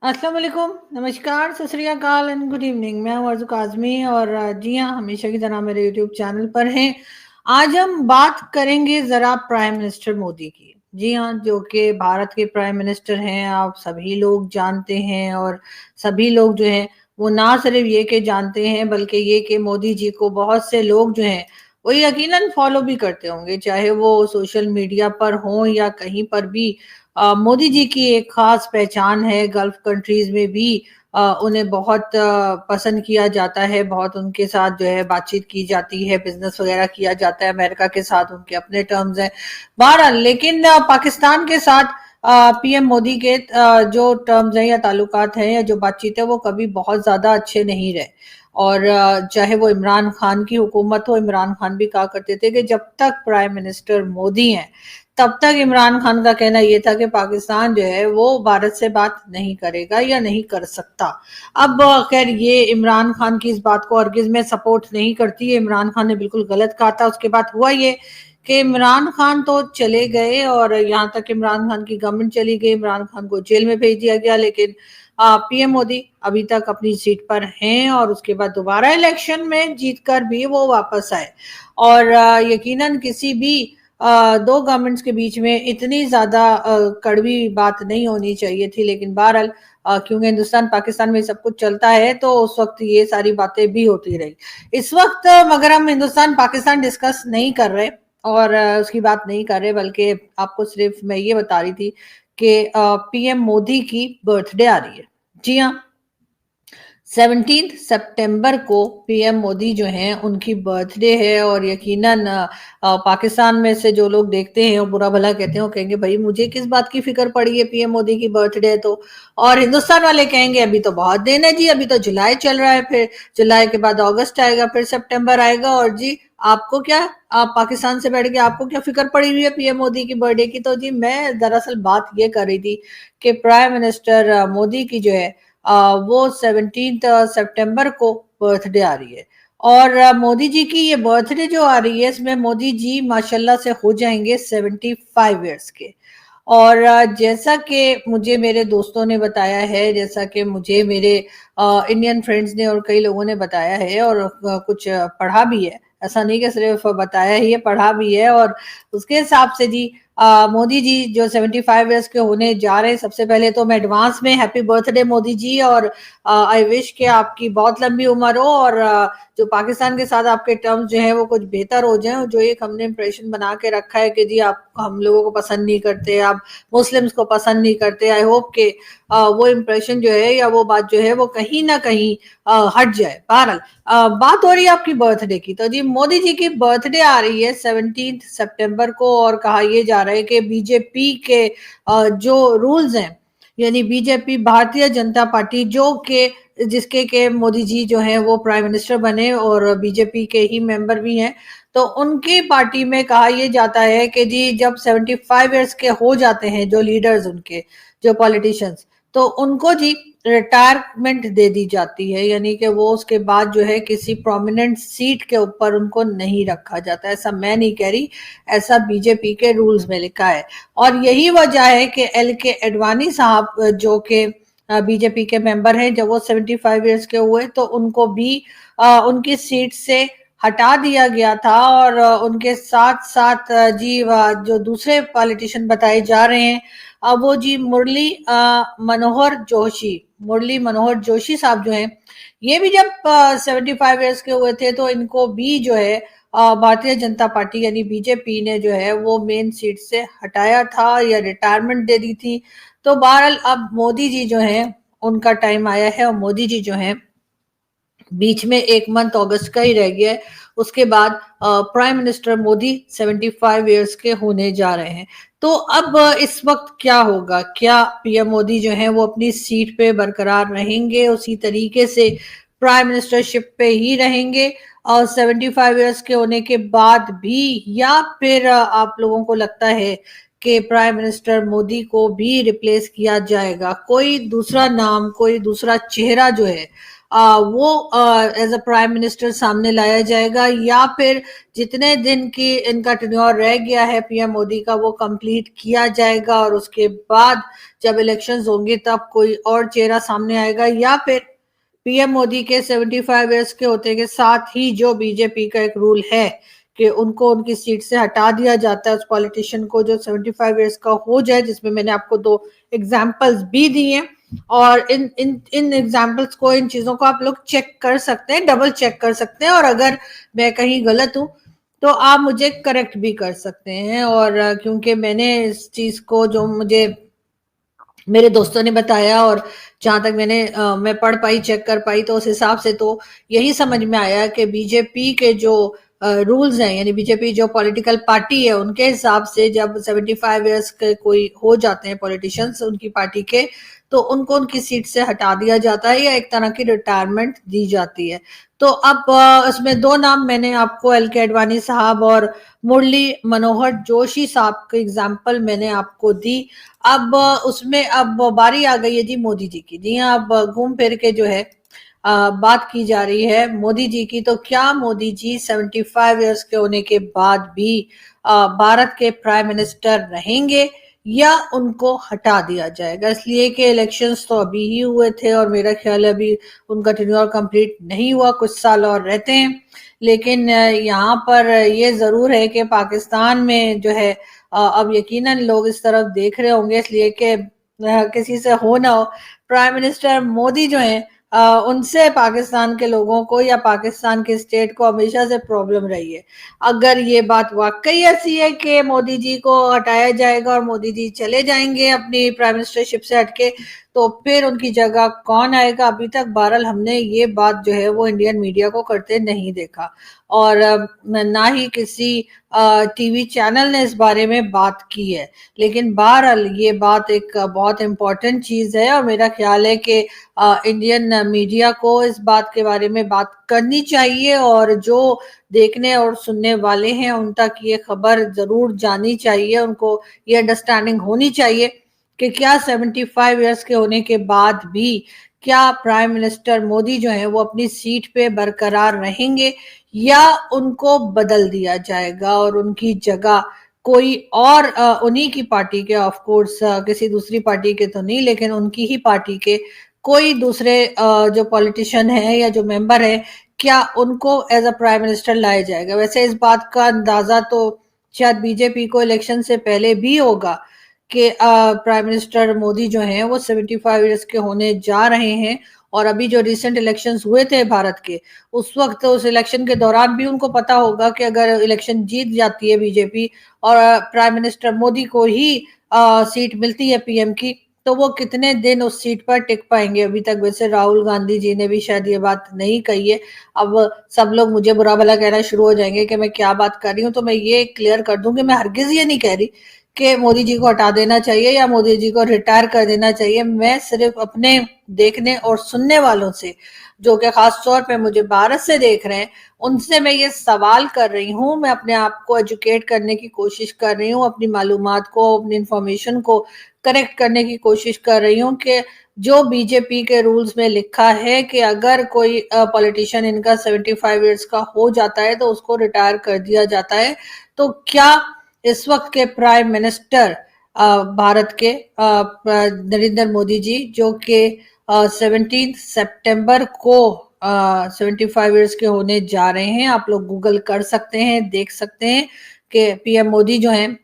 अस्सलाम वालेकुम, नमस्कार, सत श्री अकाल एंड गुड इवनिंग। मैं हूँ अर्ज़ू काज़मी और जी हाँ, हमेशा की तरह मेरे यूट्यूब चैनल पर हैं। आज हम बात करेंगे ज़रा प्राइम मिनिस्टर मोदी की। जी हाँ, जो कि भारत के प्राइम मिनिस्टर हैं, आप सभी लोग जानते हैं और सभी लोग जो हैं, वो ना सिर्फ़ ये कि जानते हैं, बल्कि ये कि मोदी जी को बहुत से लोग जो हैं, वो यकीनन फ़ॉलो भी करते होंगे, चाहे वो सोशल मीडिया पर हों या कहीं पर भी। मोदी जी की एक ख़ास पहचान है गल्फ़ कंट्रीज़ में भी। उन्हें बहुत पसंद किया जाता है, बहुत उनके साथ जो है बातचीत की जाती है, बिज़नेस वग़ैरह किया जाता है, अमेरिका के साथ उनके अपने टर्म्स हैं। बहरहाल लेकिन पाकिस्तान के साथ पीएम मोदी के जो टर्म्स हैं या ताल्लुकात हैं या जो बातचीत है वो कभी बहुत ज़्यादा अच्छे नहीं रहे। और चाहे वो इमरान खान की हुकूमत हो, इमरान खान भी कहा करते थे कि जब तक प्राइम मिनिस्टर मोदी हैं, तब तक इमरान खान का कहना ये था कि पाकिस्तान जो है वो भारत से बात नहीं करेगा या नहीं कर सकता। अब खैर ये इमरान खान की इस बात को हरगिज़ मैं सपोर्ट नहीं करती। इमरान खान ने बिल्कुल गलत कहा था। उसके बाद हुआ ये कि इमरान खान तो चले गए और यहाँ तक इमरान खान की गवर्नमेंट चली गई, इमरान खान को जेल में भेज दिया गया, लेकिन पीएम मोदी अभी तक अपनी सीट पर हैं और उसके बाद दोबारा इलेक्शन में जीतकर भी वो वापस आए। और यकीनन किसी भी दो गवर्नमेंट्स के बीच में इतनी ज़्यादा कड़वी बात नहीं होनी चाहिए थी, लेकिन बहरहाल क्योंकि हिंदुस्तान पाकिस्तान में सब कुछ चलता है तो उस वक्त ये सारी बातें भी होती रही। इस वक्त मगर हम हिंदुस्तान पाकिस्तान डिस्कस नहीं कर रहे और उसकी बात नहीं कर रहे, बल्कि आपको सिर्फ मैं ये बता रही थी कि पीएम मोदी की बर्थडे आ रही है। जी हाँ, 17 सितंबर को पीएम मोदी जो हैं उनकी बर्थडे है और यकीनन पाकिस्तान में से जो लोग देखते हैं और बुरा भला कहते हैं वो कहेंगे भाई मुझे किस बात की फिक्र पड़ी है, पीएम मोदी की बर्थडे है तो। और हिंदुस्तान वाले कहेंगे अभी तो बहुत दिन है जी, अभी तो जुलाई चल रहा है, फिर जुलाई के बाद अगस्त आएगा, फिर सितंबर आएगा और जी आपको क्या, आप पाकिस्तान से बैठ के आपको क्या फिक्र पड़ी हुई है पीएम मोदी की बर्थडे की। तो जी मैं दरअसल बात ये कर रही थी कि प्राइम मिनिस्टर मोदी की जो है वो 17 सितंबर को बर्थडे आ रही है और मोदी जी की ये बर्थडे जो आ रही है इसमें मोदी जी माशाल्लाह से हो जाएंगे 75 ईयर्स के। और जैसा कि मुझे मेरे दोस्तों ने बताया है, जैसा कि मुझे मेरे इंडियन फ्रेंड्स ने और कई लोगों ने बताया है और कुछ पढ़ा भी है, ऐसा नहीं कि सिर्फ बताया ही है, पढ़ा भी है। और उसके हिसाब से जी मोदी जी जो 75 ईयर्स के होने जा रहे हैं, सबसे पहले तो मैं एडवांस में हैप्पी बर्थडे मोदी जी। और आई विश कि आपकी बहुत लंबी उम्र हो और जो पाकिस्तान के साथ आपके टर्म्स जो हैं वो कुछ बेहतर हो जाएं। और जो एक हमने इंप्रेशन बना के रखा है कि जी आप हम लोगों को पसंद नहीं करते, आप मुस्लिम्स को पसंद नहीं करते, आई होप कि वो इंप्रेशन जो है या वो बात जो है वो कहीं ना कहीं हट जाए। बहरहाल बात हो रही है आपकी बर्थडे की, तो जी मोदी जी की बर्थडे आ रही है 17 सितंबर को और कहा यह जा रहा है कि बीजेपी के जो रूल्स हैं, यानी बीजेपी भारतीय जनता पार्टी जो के जिसके के मोदी जी जो हैं वो प्राइम मिनिस्टर बने और बीजेपी के ही मेंबर भी हैं, तो उनकी पार्टी में कहा यह जाता है कि जी जब 75 इयर्स के हो जाते हैं जो लीडर्स उनके, जो पॉलिटिशियंस, तो उनको जी रिटायरमेंट दे दी जाती है, यानी कि वो उसके बाद जो है किसी प्रोमिनेंट सीट के ऊपर उनको नहीं रखा जाता। ऐसा मैं नहीं कह रही, ऐसा बीजेपी के रूल्स में लिखा है। और यही वजह है कि एल के एडवाणी साहब जो कि बीजेपी के मेंबर हैं, जब वो 75 इयर्स के हुए तो उनको भी उनकी सीट से हटा दिया गया था। और उनके साथ साथ जी जो दूसरे पॉलिटिशियन बताए जा रहे हैं वो जी मुरली मनोहर जोशी साहब जो हैं, ये भी जब 75 इयर्स के हुए थे तो इनको भी जो है भारतीय जनता पार्टी यानी बीजेपी ने जो है वो मेन सीट से हटाया था या रिटायरमेंट दे दी थी। तो बहरहाल अब मोदी जी जो हैं उनका टाइम आया है और मोदी जी जो हैं बीच में एक मंथ अगस्त का ही रह गया है, उसके बाद प्राइम मिनिस्टर मोदी 75 इयर्स के होने जा रहे हैं। तो अब इस वक्त क्या होगा, क्या पीएम मोदी जो है वो अपनी सीट पे बरकरार रहेंगे, उसी तरीके से प्राइम मिनिस्टरशिप पे ही रहेंगे और 75 इयर्स के होने के बाद भी, या फिर आप लोगों को लगता है कि प्राइम मिनिस्टर मोदी को भी रिप्लेस किया जाएगा, कोई दूसरा नाम, कोई दूसरा चेहरा जो है वो एज अ प्राइम मिनिस्टर सामने लाया जाएगा, या फिर जितने दिन की इनका टेन्योर रह गया है पीएम मोदी का वो कंप्लीट किया जाएगा और उसके बाद जब इलेक्शंस होंगे तब कोई और चेहरा सामने आएगा, या फिर पीएम मोदी के 75 इयर्स के होते के साथ ही जो बीजेपी का एक रूल है कि उनको उनकी सीट से हटा दिया जाता है, उस पॉलिटिशियन को जो 75 इयर्स का हो जाए, जिसमें मैंने आपको 2 एग्जांपल्स भी दिए। और इन एग्जांपल्स को, इन चीजों को आप लोग चेक कर सकते हैं, डबल चेक कर सकते हैं, और अगर मैं कहीं गलत हूं तो आप मुझे करेक्ट भी कर सकते हैं। और क्योंकि मैंने इस चीज को, जो मुझे मेरे दोस्तों ने बताया और जहां तक मैं पढ़ पाई, चेक कर पाई, तो उस हिसाब से तो यही समझ में आया कि बीजेपी के जो रूल्स हैं, यानी बीजेपी जो पॉलिटिकल पार्टी है उनके हिसाब से जब 75 इयर्स के कोई हो जाते हैं पॉलिटिशियंस उनकी पार्टी के, तो उनको उनकी सीट से हटा दिया जाता है या एक तरह की रिटायरमेंट दी जाती है। तो अब इसमें 2 नाम मैंने आपको, एल के अडवाणी साहब और मुरली मनोहर जोशी साहब के एग्जाम्पल मैंने आपको दी। अब उसमें अब बारी आ गई है जी मोदी जी की। जी हाँ, अब घूम फिर के जो है बात की जा रही है मोदी जी की। तो क्या मोदी जी 75 इयर्स के होने के बाद भी भारत के प्राइम मिनिस्टर रहेंगे या उनको हटा दिया जाएगा? इसलिए कि इलेक्शंस तो अभी ही हुए थे और मेरा ख्याल है अभी उनका टेन्योर कंप्लीट नहीं हुआ, कुछ साल और रहते हैं। लेकिन यहाँ पर ये जरूर है कि पाकिस्तान में जो है अब यकीनन लोग इस तरफ देख रहे होंगे, इसलिए कि किसी से हो ना हो, प्राइम मिनिस्टर मोदी जो है उनसे पाकिस्तान के लोगों को या पाकिस्तान के स्टेट को हमेशा से प्रॉब्लम रही है। अगर ये बात वाकई ऐसी है कि मोदी जी को हटाया जाएगा और मोदी जी चले जाएंगे अपनी प्राइम मिनिस्टरशिप से हटके, तो फिर उनकी जगह कौन आएगा? अभी तक बहरहाल हमने ये बात जो है वो इंडियन मीडिया को करते नहीं देखा, और ना ही किसी टीवी चैनल ने इस बारे में बात की है। लेकिन बहरहाल ये बात एक बहुत इंपॉर्टेंट चीज है और मेरा ख्याल है कि इंडियन मीडिया को इस बात के बारे में बात करनी चाहिए, और जो देखने और सुनने वाले हैं उन तक ये खबर जरूर जानी चाहिए, उनको ये अंडरस्टैंडिंग होनी चाहिए कि क्या 75 इयर्स के होने के बाद भी क्या प्राइम मिनिस्टर मोदी जो है वो अपनी सीट पे बरकरार रहेंगे या उनको बदल दिया जाएगा और उनकी जगह कोई और उन्हीं की पार्टी के, ऑफ कोर्स किसी दूसरी पार्टी के तो नहीं, लेकिन उनकी ही पार्टी के कोई दूसरे जो पॉलिटिशियन है या जो मेंबर है, क्या उनको एज अ प्राइम मिनिस्टर लाया जाएगा? वैसे इस बात का अंदाजा तो शायद बीजेपी को इलेक्शन से पहले भी होगा कि प्राइम मिनिस्टर मोदी जो हैं वो 75 इयर्स के होने जा रहे हैं। और अभी जो रिसेंट इलेक्शंस हुए थे भारत के, उस वक्त उस इलेक्शन के दौरान भी उनको पता होगा कि अगर इलेक्शन जीत जाती है बीजेपी और प्राइम मिनिस्टर मोदी को ही सीट मिलती है पीएम की, तो वो कितने दिन उस सीट पर टिक पाएंगे? अभी तक वैसे राहुल गांधी जी ने भी शायद ये बात नहीं कही है। अब सब लोग मुझे बुरा भला कहना शुरू हो जाएंगे कि मैं क्या बात कर रही हूँ, तो मैं ये क्लियर कर दूं कि मैं हरगिज ये नहीं कह रही कि मोदी जी को हटा देना चाहिए या मोदी जी को रिटायर कर देना चाहिए। मैं सिर्फ अपने देखने और सुनने वालों से, जो कि खास तौर पे मुझे भारत से देख रहे हैं, उनसे मैं ये सवाल कर रही हूँ। मैं अपने आप को एजुकेट करने की कोशिश कर रही हूँ, अपनी मालूमात को, अपनी इंफॉर्मेशन को करेक्ट करने की कोशिश कर रही हूँ कि जो बीजेपी के रूल्स में लिखा है कि अगर कोई पॉलिटिशियन इनका 75 इयर्स का हो जाता है तो उसको रिटायर कर दिया जाता है, तो क्या इस वक्त के प्राइम मिनिस्टर भारत के नरेंद्र मोदी जी, जो कि 17 सितंबर को 75 इयर्स के होने जा रहे हैं, आप लोग गूगल कर सकते हैं, देख सकते हैं कि पीएम मोदी जो हैं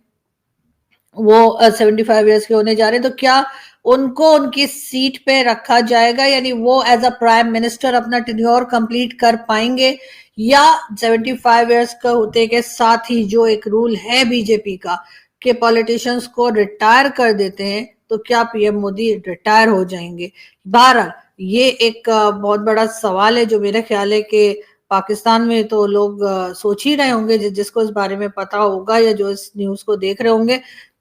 वो 75 इयर्स के होने जा रहे हैं, तो क्या उनको उनकी सीट पे रखा जाएगा, यानी वो एज अ प्राइम मिनिस्टर अपना टेन्योर कंप्लीट कर पाएंगे, या 75 इयर्स का होते के साथ ही जो एक रूल है बीजेपी का कि पॉलिटिशियंस को रिटायर कर देते हैं, तो क्या पीएम मोदी रिटायर हो जाएंगे? बहरहाल ये एक बहुत बड़ा सवाल है जो मेरा ख्याल है कि पाकिस्तान में तो लोग सोच ही रहे होंगे, जिसको इस बारे में पता होगा या जो इस न्यूज को देख रहे होंगे।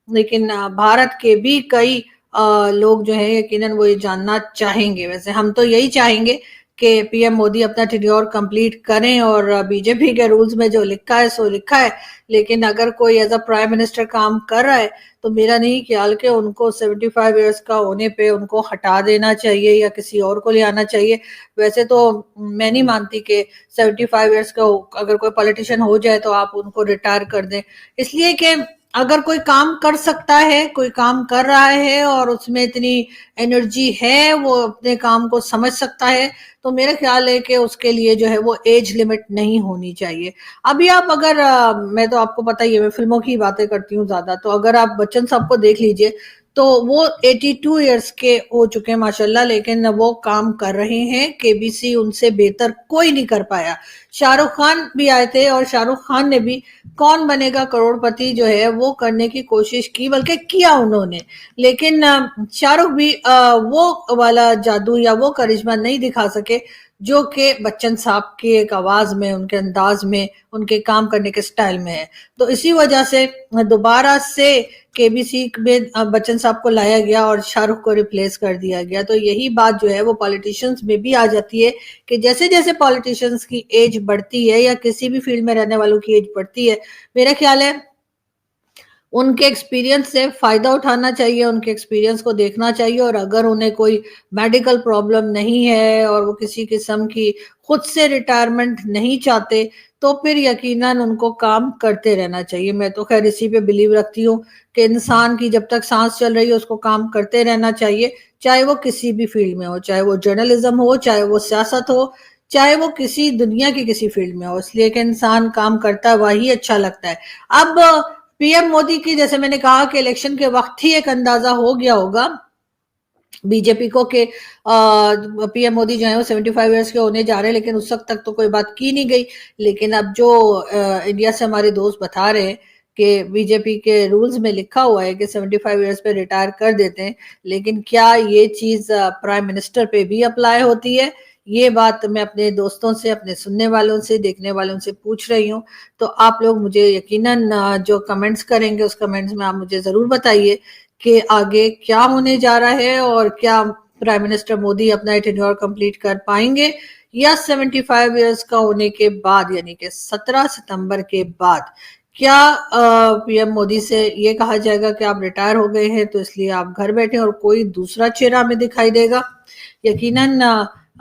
लेकिन भारत के भी कई लोग जो है यकीनन वो ये जानना चाहेंगे। वैसे हम तो यही चाहेंगे कि पीएम मोदी अपना टेन्योर कंप्लीट करें और बीजेपी के रूल्स में जो लिखा है सो लिखा है, लेकिन अगर कोई एज अ प्राइम मिनिस्टर काम कर रहा है तो मेरा नहीं ख्याल कि उनको 75 ईयर्स का होने पे उनको हटा देना चाहिए या किसी और को ले आना चाहिए। वैसे तो मैं नहीं मानती कि 75 ईयर्स का अगर कोई पॉलिटिशियन हो जाए तो आप उनको रिटायर कर दें, इसलिए कि अगर कोई काम कर सकता है, कोई काम कर रहा है और उसमें इतनी एनर्जी है, वो अपने काम को समझ सकता है, तो मेरा ख्याल है कि उसके लिए जो है वो एज लिमिट नहीं होनी चाहिए। अभी आप अगर मैं तो आपको पता ही है, मैं फिल्मों की बातें करती हूँ ज्यादा, तो अगर आप बच्चन साहब को देख लीजिए तो वो 82 ईयर्स के हो चुके हैं माशाल्लाह, लेकिन वो काम कर रहे हैं। केबीसी उनसे बेहतर कोई नहीं कर पाया। शाहरुख खान भी आए थे और शाहरुख खान ने भी कौन बनेगा करोड़पति जो है वो करने की कोशिश की, बल्कि किया उन्होंने, लेकिन शाहरुख भी वो वाला जादू या वो करिश्मा नहीं दिखा सके जो कि बच्चन साहब की एक आवाज में, उनके अंदाज में, उनके काम करने के स्टाइल में है। तो इसी वजह से दोबारा से केबीसी में बच्चन साहब को लाया गया और शाहरुख को रिप्लेस कर दिया गया। तो यही बात जो है वो पॉलिटिशियंस में भी आ जाती है कि जैसे जैसे पॉलिटिशियंस की एज बढ़ती है या किसी भी फील्ड में रहने वालों की एज बढ़ती है, मेरा ख्याल है उनके एक्सपीरियंस से फायदा उठाना चाहिए, उनके एक्सपीरियंस को देखना चाहिए, और अगर उन्हें कोई मेडिकल प्रॉब्लम नहीं है और वो किसी किस्म की खुद से रिटायरमेंट नहीं चाहते तो फिर यकीनन उनको काम करते रहना चाहिए। मैं तो खैर इसी पे बिलीव रखती हूँ कि इंसान की जब तक सांस चल रही है उसको काम करते रहना चाहिए, चाहे वो किसी भी फील्ड में हो, चाहे वो जर्नलिज्म हो, चाहे वो सियासत हो, चाहे वो किसी दुनिया की किसी फील्ड में हो, इसलिए कि इंसान काम करता है वही अच्छा लगता है। अब पीएम मोदी की, जैसे मैंने कहा कि इलेक्शन के वक्त ही एक अंदाजा हो गया होगा बीजेपी को कि पीएम मोदी जो है वो 75 ईयर्स के होने जा रहे हैं, लेकिन उस वक्त तक तो कोई बात की नहीं गई। लेकिन अब जो इंडिया से हमारे दोस्त बता रहे हैं कि बीजेपी के रूल्स में लिखा हुआ है कि 75 ईयर्स पे रिटायर कर देते हैं, लेकिन क्या ये चीज प्राइम मिनिस्टर पे भी अप्लाई होती है? ये बात मैं अपने दोस्तों से, अपने सुनने वालों से, देखने वालों से पूछ रही हूँ। तो आप लोग मुझे यकीनन जो कमेंट्स करेंगे उस कमेंट्स में आप मुझे जरूर बताइए कि आगे क्या होने जा रहा है और क्या प्राइम मिनिस्टर मोदी अपना टेन्योर कंप्लीट कर पाएंगे या 75 ईयर्स का होने के बाद, यानी कि 17 सितंबर के बाद क्या पीएम मोदी से ये कहा जाएगा कि आप रिटायर हो गए हैं तो इसलिए आप घर बैठे और कोई दूसरा चेहरा हमें दिखाई देगा? यकीनन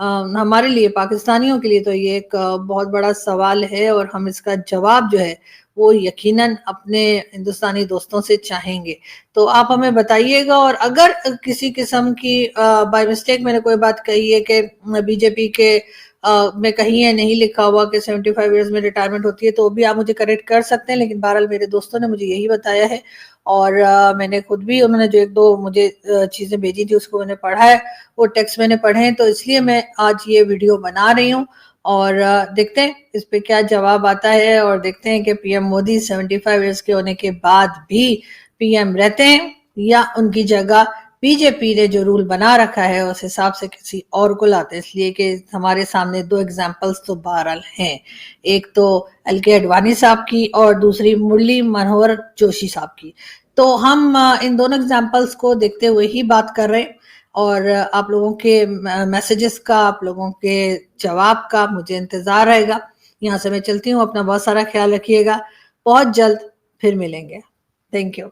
हमारे लिए, पाकिस्तानियों के लिए तो ये एक बहुत बड़ा सवाल है और हम इसका जवाब जो है वो यकीनन अपने हिंदुस्तानी दोस्तों से चाहेंगे। तो आप हमें बताइएगा, और अगर किसी किस्म की बाय मिस्टेक मैंने कोई बात कही है कि बीजेपी के में कहीं है नहीं लिखा हुआ कि 75 ईयर्स में रिटायरमेंट होती है, तो भी आप मुझे करेक्ट कर सकते हैं। लेकिन बहरहाल मेरे दोस्तों ने मुझे यही बताया है और मैंने खुद भी, उन्होंने जो एक दो मुझे चीजें भेजी थी उसको मैंने पढ़ा है, वो टेक्स्ट मैंने पढ़े हैं, तो इसलिए मैं आज ये वीडियो बना रही हूँ। और देखते हैं इस पे क्या जवाब आता है, और देखते हैं कि पीएम मोदी 75 ईयर्स के होने के बाद भी पीएम रहते हैं या उनकी जगह बीजेपी ने जो रूल बना रखा है उस हिसाब से किसी और को लाते हैं। इसलिए कि हमारे सामने दो एग्जाम्पल्स तो बहरहाल हैं, एक तो एलके अडवाणी साहब की और दूसरी मुरली मनोहर जोशी साहब की। तो हम इन दोनों एग्जाम्पल्स को देखते हुए ही बात कर रहे हैं, और आप लोगों के मैसेजेस का, आप लोगों के जवाब का मुझे इंतजार रहेगा। यहाँ से मैं चलती हूँ, अपना बहुत सारा ख्याल रखिएगा, बहुत जल्द फिर मिलेंगे। Thank you.